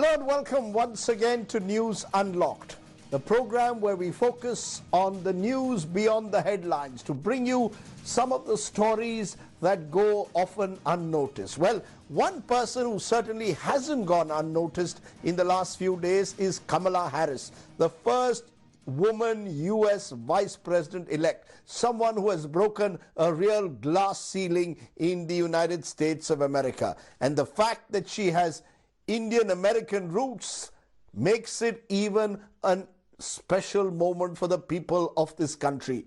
Hello and welcome once again to News Unlocked, the program where we focus on the news beyond the headlines to bring you some of the stories that go often unnoticed. Well, one person who certainly hasn't gone unnoticed in the last few days is Kamala Harris, the first woman US Vice President-elect, someone who has broken a real glass ceiling in the United States of America. And the fact that she has Indian American roots makes it even a special moment for the people of this country.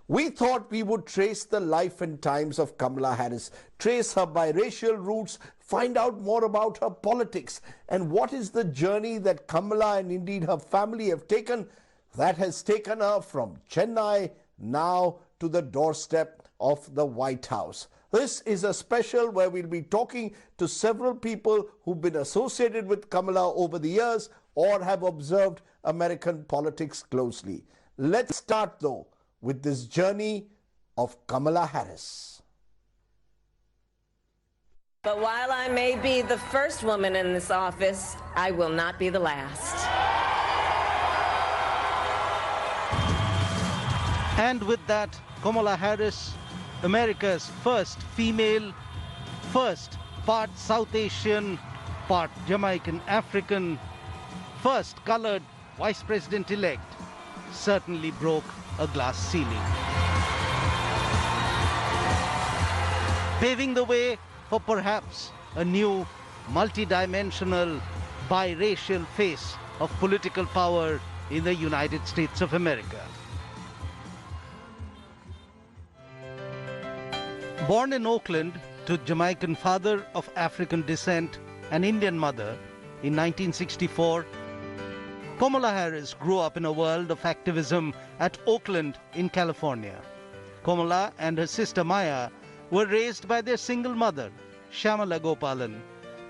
We thought we would trace the life and times of Kamala Harris, trace her biracial roots, find out more about her politics, and what is the journey that Kamala and indeed her family have taken that has taken her from Chennai now to the doorstep of the White House. This is a special where we'll be talking to several people who've been associated with Kamala over the years or have observed American politics closely. Let's start though with this journey of Kamala Harris. But while I may be the first woman in this office, I will not be the last. And with that, Kamala Harris, America's first female, first part South Asian, part Jamaican African, first colored Vice President-elect, certainly broke a glass ceiling, paving the way for perhaps a new multi-dimensional biracial face of political power in the United States of America. Born in Oakland to Jamaican father of African descent and Indian mother in 1964, Kamala Harris grew up in a world of activism at Oakland in California. Kamala and her sister Maya were raised by their single mother, Shyamala Gopalan,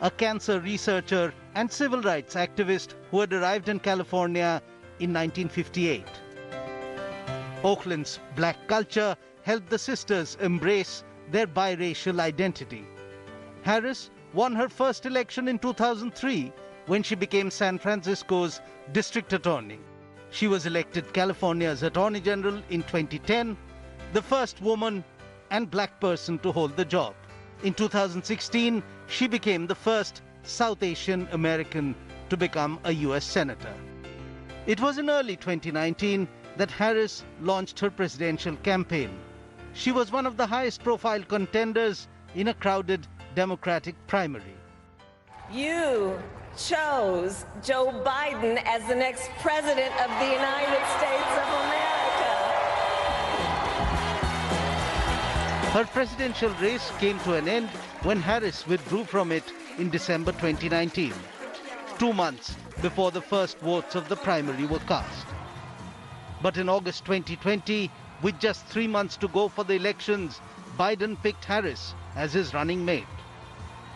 a cancer researcher and civil rights activist who had arrived in California in 1958. Oakland's black culture helped the sisters embrace their biracial identity. Harris won her first election in 2003 when she became San Francisco's district attorney. She was elected California's Attorney General in 2010, the first woman and black person to hold the job. In 2016, she became the first South Asian American to become a US Senator. It was in early 2019 that Harris launched her presidential campaign. She was one of the highest profile contenders in a crowded Democratic primary. You chose Joe Biden as the next president of the United States of America. Her presidential race came to an end when Harris withdrew from it in December 2019, 2 months before the first votes of the primary were cast. But in August 2020, with just 3 months to go for the elections, Biden picked Harris as his running mate.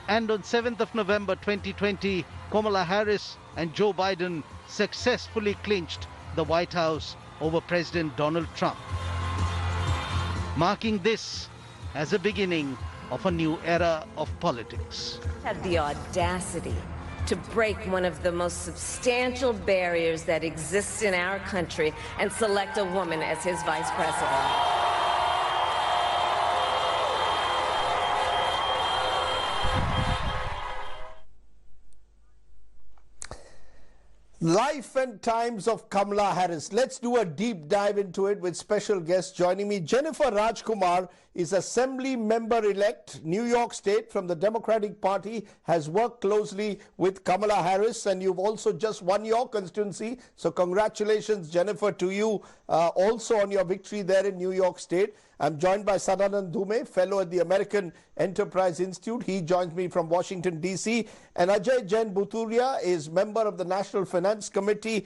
And on 7th of November 2020, Kamala Harris and Joe Biden successfully clinched the White House over President Donald Trump, marking this as a beginning of a new era of politics. Had the audacity to break one of the most substantial barriers that exists in our country and select a woman as his vice president. Life and times of Kamala Harris. Let's do a deep dive into it with special guests joining me. Jennifer Rajkumar is Assembly Member-elect, New York State from the Democratic Party, has worked closely with Kamala Harris, and you've also just won your constituency. So congratulations, Jennifer, to you also on your victory there in New York State. I'm joined by Sadanand Dhume, fellow at the American Enterprise Institute. He joins me from Washington, D.C. And Ajay Jain Bhuturia is member of the National Finance Committee,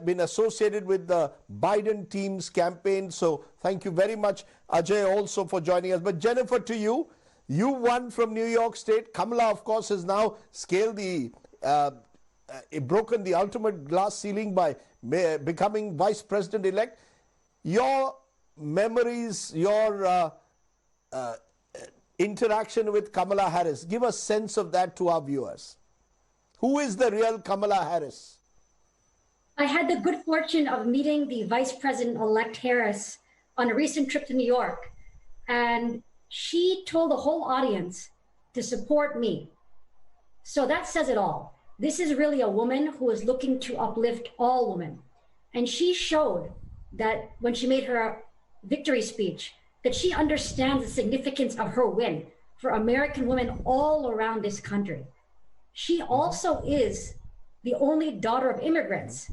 been associated with the Biden team's campaign. So thank you very much, Ajay, also for joining us. But Jennifer, to you, you won from New York State. Kamala, of course, has now scaled the, broken the ultimate glass ceiling by becoming Vice President-elect. Your memories, your interaction with Kamala Harris, give a sense of that to our viewers. Who is the real Kamala Harris? I had the good fortune of meeting the Vice President-elect Harris on a recent trip to New York, and she told the whole audience to support me. So that says it all. This is really a woman who is looking to uplift all women. And she showed that when she made her victory speech, that she understands the significance of her win for American women all around this country. She also is the only daughter of immigrants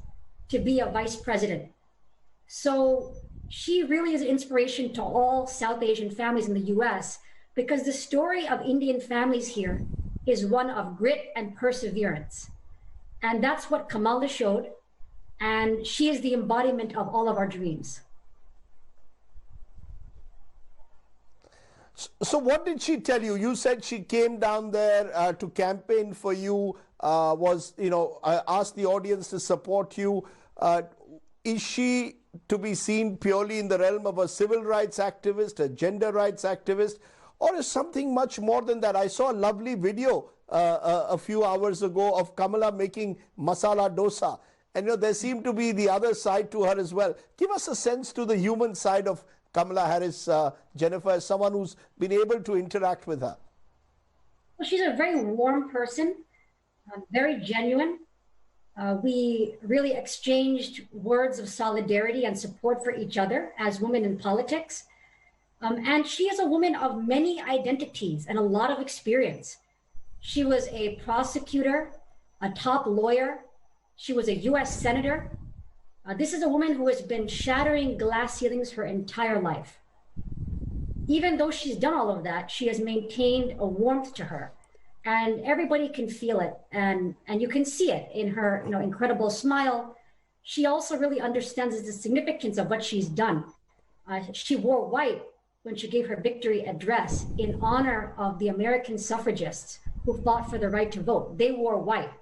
to be a vice president. So she really is an inspiration to all South Asian families in the US, because the story of Indian families here is one of grit and perseverance. And that's what Kamala showed. And she is the embodiment of all of our dreams. So what did she tell you? You said she came down there to campaign for you, asked the audience to support you. Is she to be seen purely in the realm of a civil rights activist, a gender rights activist, or is something much more than that? I saw a lovely video a few hours ago of Kamala making masala dosa. And there seemed to be the other side to her as well. Give us a sense to the human side of Kamala Harris, Jennifer, as someone who's been able to interact with her. Well, she's a very warm person, very genuine. We really exchanged words of solidarity and support for each other as women in politics. And she is a woman of many identities and a lot of experience. She was a prosecutor, a top lawyer. She was a US senator. This is a woman who has been shattering glass ceilings her entire life. Even though she's done all of that, she has maintained a warmth to her. And everybody can feel it, and you can see it in her incredible smile. She also really understands the significance of what she's done. She wore white when she gave her victory address in honor of the American suffragists who fought for the right to vote. They wore white.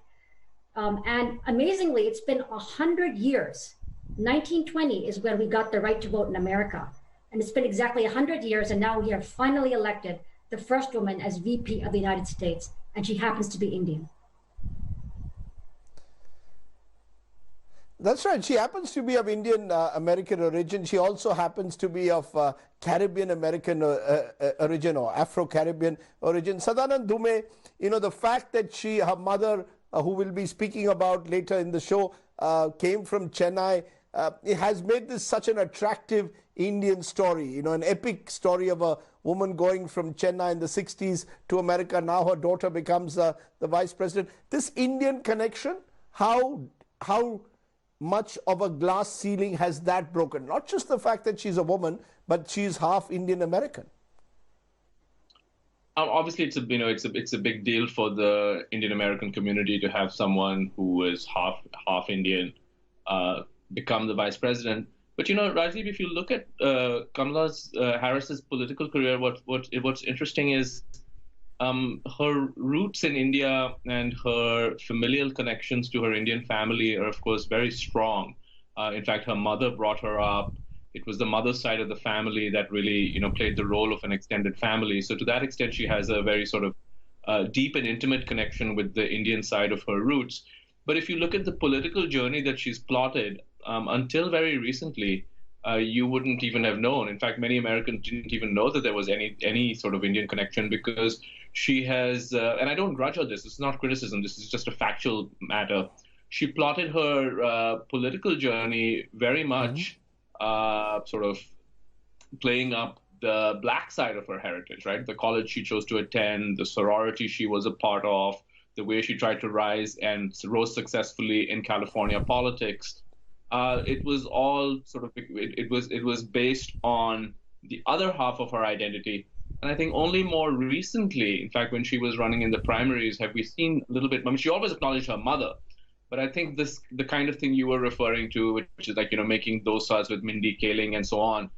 And amazingly, it's been 100 years. 1920 is when we got the right to vote in America. And it's been exactly 100 years, and now we have finally elected the first woman as VP of the United States, and she happens to be Indian. That's right. She happens to be of Indian American origin. She also happens to be of Caribbean American origin, or Afro-Caribbean origin. Sadanand Dhume, the fact that her mother, who we'll be speaking about later in the show, came from Chennai, it has made this such an attractive Indian story, an epic story of a woman going from Chennai in the 60s to America. Now her daughter becomes the vice president. This Indian connection, how much of a glass ceiling has that broken? Not just the fact that she's a woman, but she's half Indian American. Obviously, it's a big deal for the Indian American community to have someone who is half Indian become the vice president. But Rajdeep, if you look at Kamala Harris's political career, what's interesting is her roots in India and her familial connections to her Indian family are, of course, very strong. In fact, her mother brought her up. It was the mother's side of the family that really, played the role of an extended family. So to that extent, she has a very sort of deep and intimate connection with the Indian side of her roots. But if you look at the political journey that she's plotted, until very recently, you wouldn't even have known. In fact, many Americans didn't even know that there was any sort of Indian connection, because she has, and I don't grudge her this, it's not criticism, this is just a factual matter. She plotted her political journey very much sort of playing up the black side of her heritage, right? The college she chose to attend, the sorority she was a part of, the way she tried to rise and rose successfully in California politics. It was all sort of, it was based on the other half of her identity. And I think only more recently, in fact, when she was running in the primaries, have we seen a little bit, I mean, she always acknowledged her mother, but I think the kind of thing you were referring to, which is like, making dosas with Mindy Kaling and so on,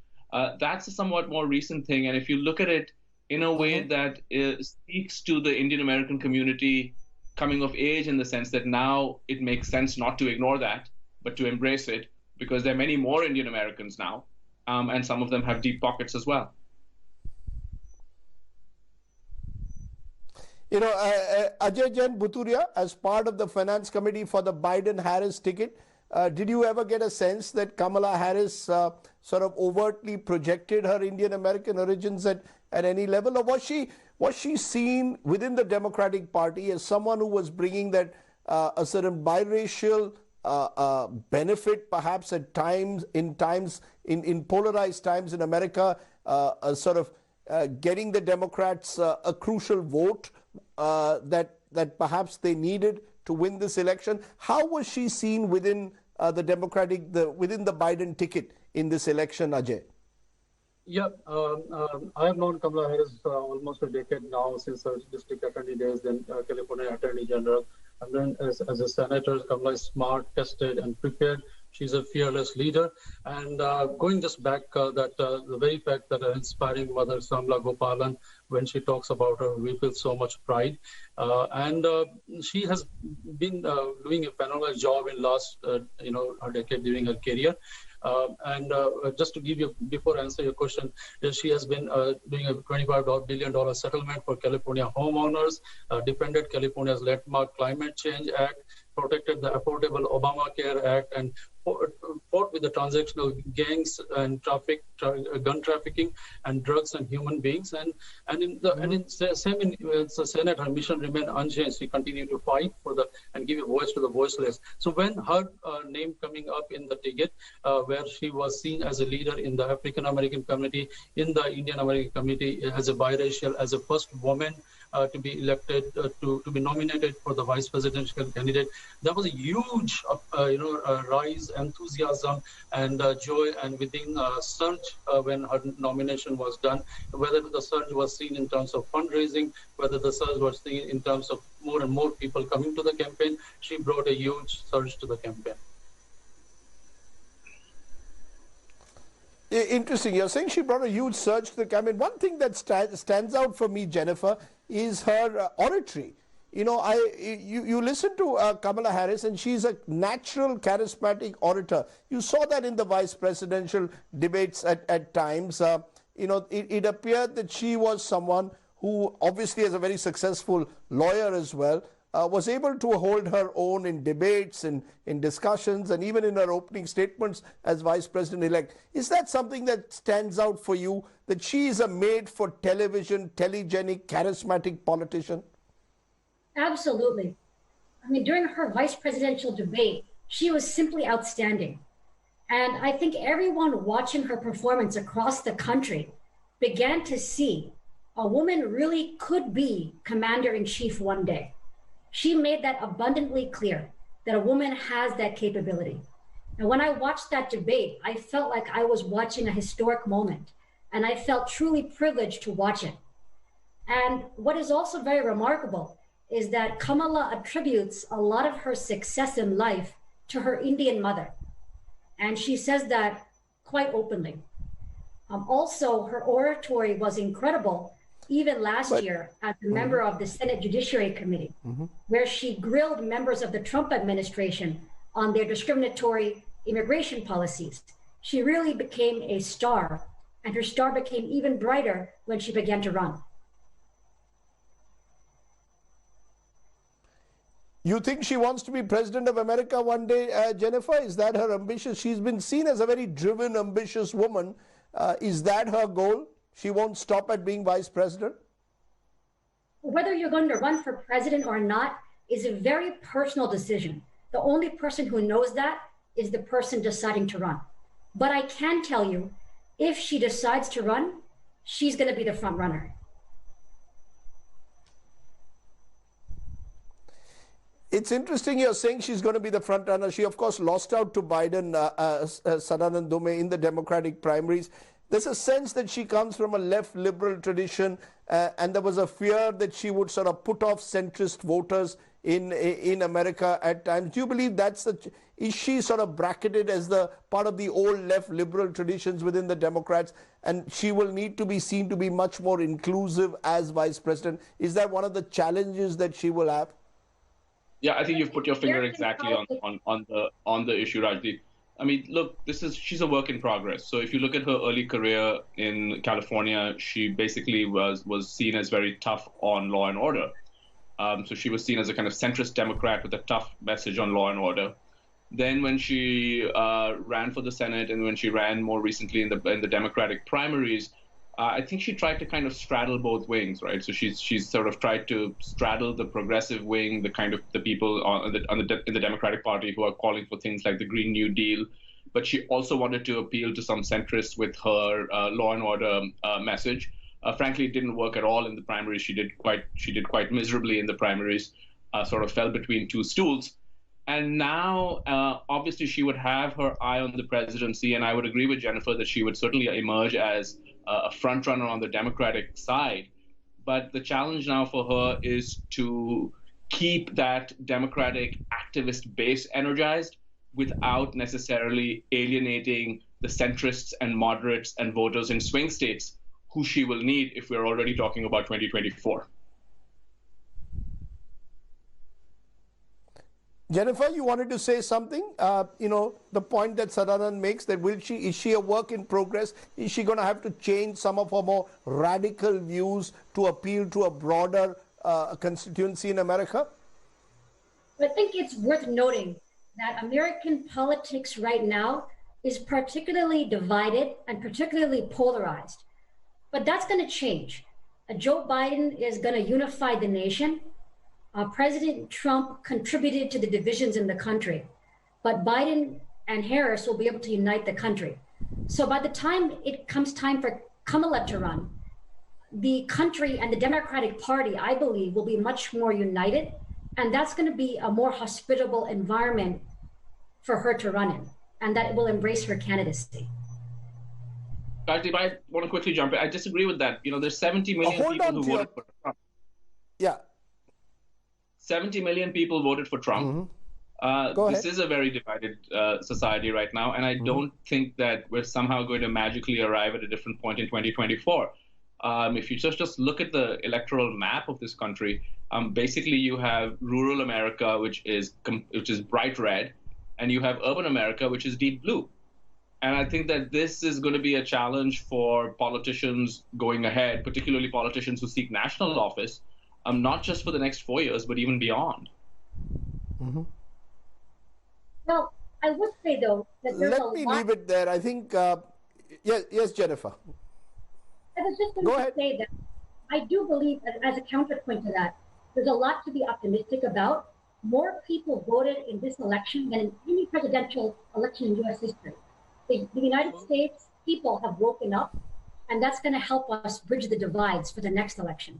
that's a somewhat more recent thing. And if you look at it in a way that speaks to the Indian American community coming of age, in the sense that now it makes sense not to ignore that, but to embrace it, because there are many more Indian Americans now, and some of them have deep pockets as well. Ajay Jain Bhuturia, as part of the finance committee for the Biden-Harris ticket, did you ever get a sense that Kamala Harris sort of overtly projected her Indian-American origins at any level? Or was she seen within the Democratic Party as someone who was bringing that a certain biracial benefit, perhaps at times, in polarized times in America, sort of getting the Democrats a crucial vote that perhaps they needed to win this election? How was she seen within within the Biden ticket in this election, Ajay? Yeah, I have known Kamala Harris almost a decade now, since her district attorney days, then California Attorney General, and then as a senator. Kamala is smart, tested, and prepared. She's a fearless leader. And going just back, the very fact that an inspiring mother, Shyamala Gopalan, when she talks about her, we feel so much pride. And she has been doing a phenomenal job in last, a decade during her career. And just to give you, before I answer your question, she has been doing a $25 billion settlement for California homeowners, defended California's landmark Climate Change Act, protected the Affordable Obamacare Act, and fought with the transactional gangs and gun trafficking and drugs and human beings. And in the Senate, her mission remained unchanged. She continued to fight and give a voice to the voiceless. So when her name coming up in the ticket, where she was seen as a leader in the African American community, in the Indian American community, as a biracial, as a first woman to be elected, to be nominated for the vice presidential candidate, that was a huge, rise, enthusiasm, and joy, and within surge when her nomination was done. Whether the surge was seen in terms of fundraising, whether the surge was seen in terms of more and more people coming to the campaign, she brought a huge surge to the campaign. Interesting. You're saying she brought a huge surge to the campaign. One thing that stands out for me, Jennifer, is her oratory. You listen to Kamala Harris, and she's a natural, charismatic orator. You saw that in the vice presidential debates at times. It appeared that she was someone who, obviously, as a very successful lawyer as well, was able to hold her own in debates and in discussions, and even in her opening statements as vice president-elect. Is that something that stands out for you, that she is a made-for-television, telegenic, charismatic politician? Absolutely. I mean, during her vice presidential debate, she was simply outstanding. And I think everyone watching her performance across the country began to see a woman really could be commander-in-chief one day. She made that abundantly clear, that a woman has that capability. And when I watched that debate, I felt like I was watching a historic moment, and I felt truly privileged to watch it. And what is also very remarkable is that Kamala attributes a lot of her success in life to her Indian mother. And she says that quite openly. Also, her oratory was incredible, even last year as a member of the Senate Judiciary Committee, where she grilled members of the Trump administration on their discriminatory immigration policies. She really became a star, and her star became even brighter when she began to run. You think she wants to be president of America one day, Jennifer? Is that her ambition? She's been seen as a very driven, ambitious woman. Is that her goal? She won't stop at being vice president? Whether you're going to run for president or not is a very personal decision. The only person who knows that is the person deciding to run. But I can tell you, if she decides to run, she's going to be the front runner. It's interesting you're saying she's going to be the front runner. She, of course, lost out to Biden, Sadanand Dume, in the Democratic primaries. There's a sense that she comes from a left liberal tradition, and there was a fear that she would sort of put off centrist voters in America at times. Do you believe is she sort of bracketed as the part of the old left liberal traditions within the Democrats, and she will need to be seen to be much more inclusive as vice president? Is that one of the challenges that she will have? Yeah, I think you've put your finger exactly on the issue, Rajdeep. I mean, look, she's a work in progress. So if you look at her early career in California, she basically was seen as very tough on law and order. So she was seen as a kind of centrist Democrat with a tough message on law and order. Then when she ran for the Senate and when she ran more recently in the Democratic primaries, I think she tried to kind of straddle both wings, right? So she's sort of tried to straddle the progressive wing, the kind of the people in the Democratic Party who are calling for things like the Green New Deal, but she also wanted to appeal to some centrists with her law and order message. Frankly, it didn't work at all in the primaries. She did quite miserably in the primaries, sort of fell between two stools. And now, obviously, she would have her eye on the presidency, and I would agree with Jennifer that she would certainly emerge as a front runner on the Democratic side. But the challenge now for her is to keep that Democratic activist base energized without necessarily alienating the centrists and moderates and voters in swing states who she will need if we're already talking about 2024. Jennifer, you wanted to say something? The point that Sadanand makes, that is she a work in progress? Is she going to have to change some of her more radical views to appeal to a broader constituency in America? I think it's worth noting that American politics right now is particularly divided and particularly polarized. But that's going to change. Joe Biden is going to unify the nation. President Trump contributed to the divisions in the country, but Biden and Harris will be able to unite the country. So by the time it comes time for Kamala to run, the country and the Democratic Party, I believe, will be much more united, and that's going to be a more hospitable environment for her to run in, and that it will embrace her candidacy. Rajdeep, I want to quickly jump in. I disagree with that. There's 70 million people who voted for Trump. Yeah. 70 million people voted for Trump. This is a very divided society right now, and I don't think that we're somehow going to magically arrive at a different point in 2024. If you just look at the electoral map of this country, basically you have rural America, which is bright red, and you have urban America, which is deep blue. And I think that this is going to be a challenge for politicians going ahead, particularly politicians who seek national office, not just for the next 4 years, but even beyond. Well, I would say, though, that there's Let me leave it there. I think, yes, Jennifer. I was just going to say that I do believe, as a counterpoint to that, there's a lot to be optimistic about. More people voted in this election than in any presidential election in U.S. history. The United States people have woken up, and that's going to help us bridge the divides for the next election.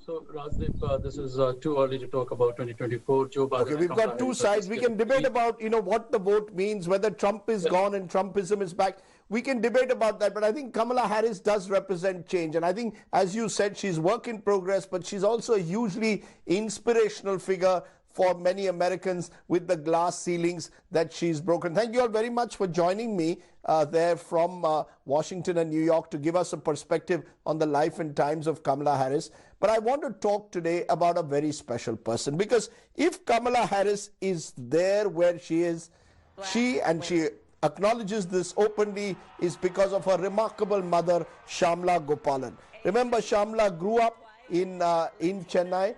So, Rajdeep, this is too early to talk about 2024. Joe Biden. Okay, we've got two sides. We can debate about, what the vote means, whether Trump is gone and Trumpism is back. We can debate about that, but I think Kamala Harris does represent change. And I think, as you said, she's work in progress, but she's also a hugely inspirational figure for many Americans with the glass ceilings that she's broken. Thank you all very much for joining me there from Washington and New York to give us a perspective on the life and times of Kamala Harris. But I want to talk today about a very special person, because if Kamala Harris is there where she is, she acknowledges this openly, is because of her remarkable mother, Shyamala Gopalan. Remember, Shyamala grew up in Chennai.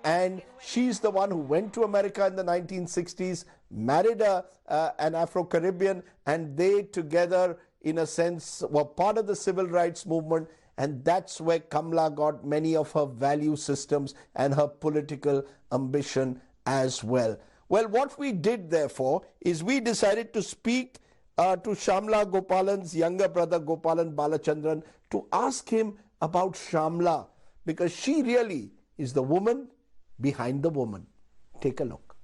And she's the one who went to America in the 1960s, married an Afro-Caribbean, and they together, in a sense, were part of the civil rights movement. And that's where Kamala got many of her value systems and her political ambition as well. Well, what we did, therefore, is we decided to speak to Shyamala Gopalan's younger brother, Gopalan Balachandran, to ask him about Shyamala, because she really is the woman behind the woman. Take a look.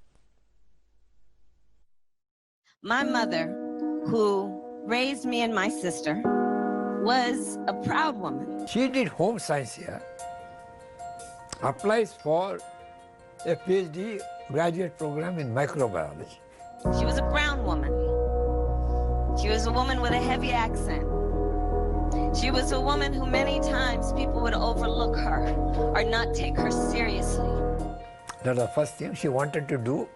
My mother, who raised me and my sister, was a proud woman. She did home science here, applies for a PhD graduate program in microbiology. She was a brown woman. She was a woman with a heavy accent. She was a woman who many times people would overlook her or not take her seriously. That was the first thing she wanted to do,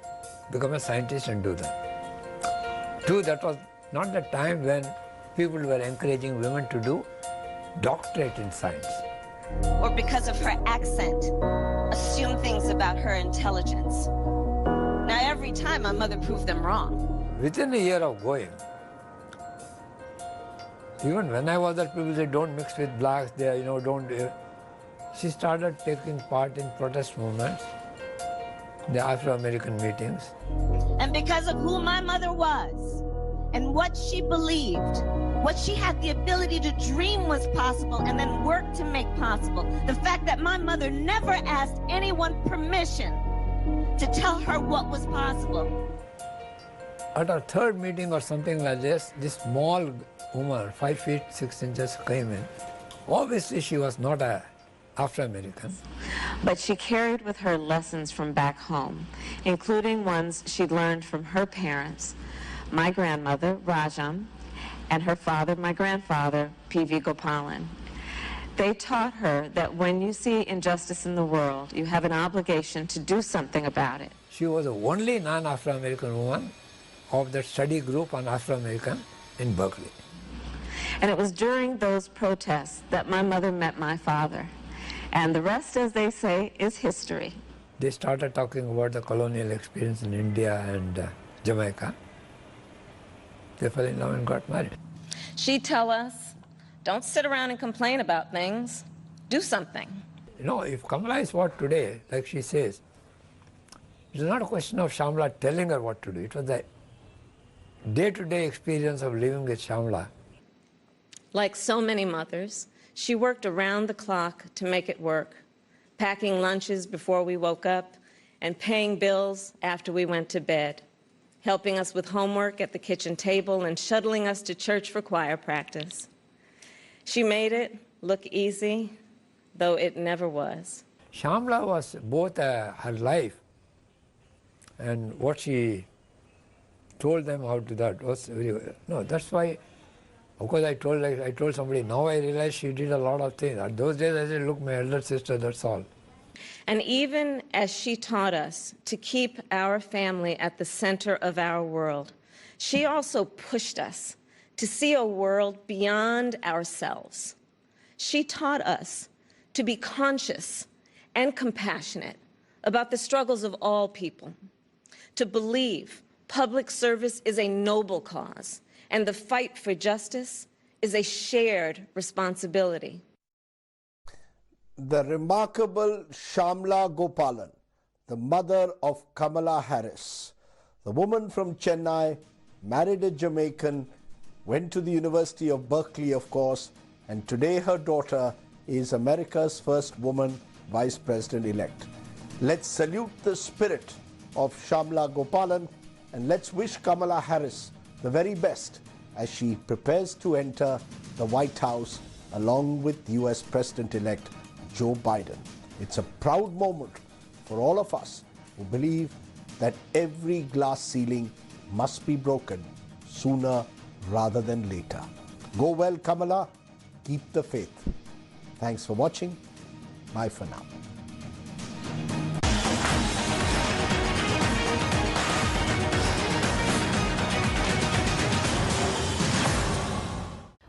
become a scientist and do that. Two, that was not the time when people were encouraging women to do doctorate in science. or because of her accent, assume things about her intelligence. Now, every time my mother proved them wrong. Within a year of going, even when I was there, people said, don't mix with blacks there, don't. She started taking part in protest movements, the Afro-American meetings. And because of who my mother was and what she believed, what she had the ability to dream was possible and then work to make possible, the fact that my mother never asked anyone permission to tell her what was possible. At our third meeting or something like this small woman, 5 feet 6 inches, came in. Obviously, she was not a Afro-American. But she carried with her lessons from back home, including ones she'd learned from her parents, my grandmother, Rajam, and her father, my grandfather, P.V. Gopalan. They taught her that when you see injustice in the world, you have an obligation to do something about it. She was the only non-Afro-American woman of that study group on Afro-American in Berkeley. And it was during those protests that my mother met my father. And the rest, as they say, is history. They started talking about the colonial experience in India and Jamaica. They fell in love and got married. She'd tell us, don't sit around and complain about things. Do something. If Kamala is what today, like she says, it's not a question of Shyamala telling her what to do. It was the day-to-day experience of living with Shyamala. Like so many mothers, she worked around the clock to make it work, packing lunches before we woke up and paying bills after we went to bed, helping us with homework at the kitchen table and shuttling us to church for choir practice. She made it look easy, though it never was. Shyamala was both her life and what she told them how to that was very, that's why. Of course, I told somebody, now I realize she did a lot of things. At those days, I said, look, my elder sister, that's all. And even as she taught us to keep our family at the center of our world, she also pushed us to see a world beyond ourselves. She taught us to be conscious and compassionate about the struggles of all people, to believe public service is a noble cause, and the fight for justice is a shared responsibility. The remarkable Shyamala Gopalan, the mother of Kamala Harris, the woman from Chennai, married a Jamaican, went to the University of Berkeley, of course, and today her daughter is America's first woman vice president-elect. Let's salute the spirit of Shyamala Gopalan, and let's wish Kamala Harris the very best as she prepares to enter the White House along with US President-elect Joe Biden. It's a proud moment for all of us who believe that every glass ceiling must be broken sooner rather than later. Go well, Kamala. Keep the faith. Thanks for watching. Bye for now.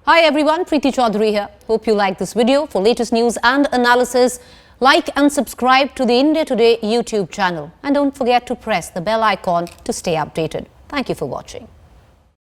Hi everyone, Preeti Chaudhary here. Hope you like this video. For latest news and analysis, like and subscribe to the India Today YouTube channel. And don't forget to press the bell icon to stay updated. Thank you for watching.